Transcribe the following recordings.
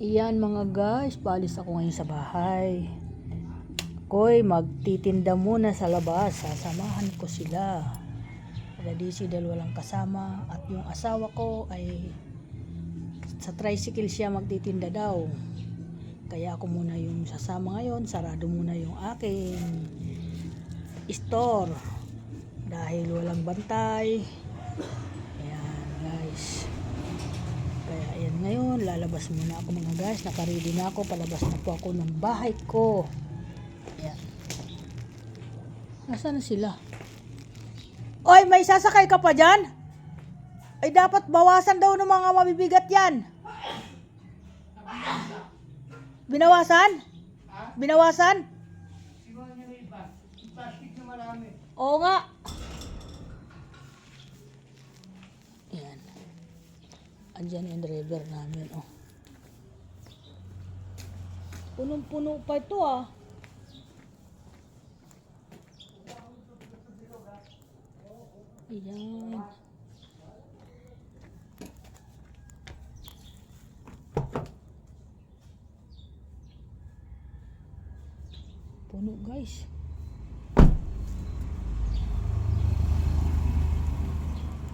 Iyan mga guys, paalis ako ngayon sa bahay. Koy, magtitinda muna sa labas. Sasamahan ko sila. Disi dahil walang kasama. At yung asawa ko ay sa tricycle siya magtitinda daw. Kaya ako muna yung sasama ngayon. Sarado muna yung aking store. Dahil walang bantay. Ayan guys. Kaya ayan ngayon, lalabas muna ako mga guys. Nakaready na ako. Palabas na po ako ng bahay ko. Ayan. Nasaan na sila? Oy, may sasakay ka pa dyan? Ay dapat bawasan daw ng mga mabibigat yan. Binawasan? Binawasan? Oo nga. Ayan. Andyan yung driver namin, oh. Punong-puno pa ito, ah. Ayan. Puno, guys.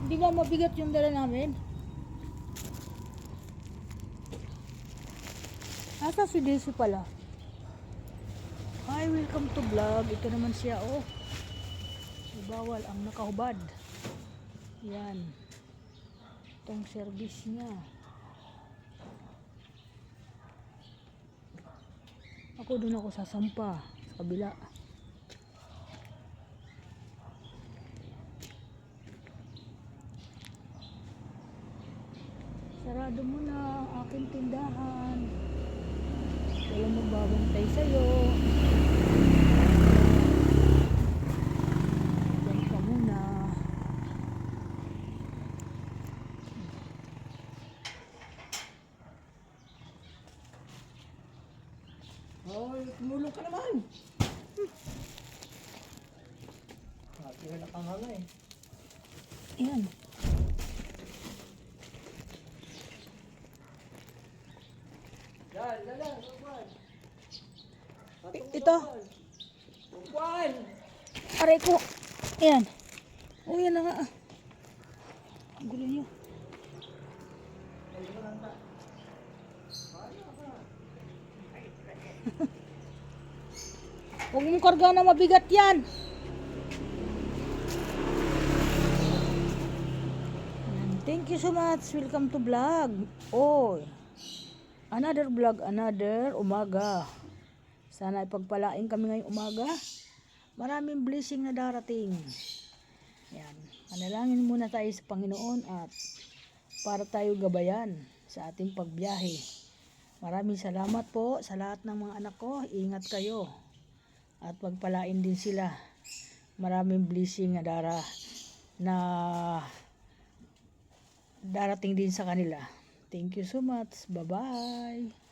Hindi ba mabigat yung dala namin? Asa si Daisy pala? Hi, welcome to vlog. Ito naman siya, oh. Bawal ang nakahubad. Yan. Itong service niya. Ako doon ako sasampa. Sa kabila. Sarado mo na ang aking tindahan. Walang magbabantay sa'yo. Diyan ka muna. Hoy, tumulong ka naman. Tira na panganga eh. Ayan. Dalan. Ito. Juan! Aray ko. Ayan. O, yan na nga. Ang gulo nyo. Huwag mong karga na mabigat yan. Ayan. Thank you so much. Welcome to vlog. Oh, another vlog, another umaga. Sana ipagpalain kami ngayong umaga. Maraming blessing na darating. Yan. Manalangin muna tayo sa Panginoon at para tayo gabayan sa ating pagbiyahe. Maraming salamat po sa lahat ng mga anak ko. Ingat kayo. At pagpalain din sila. Maraming blessing na darating din sa kanila. Thank you so much. Bye-bye.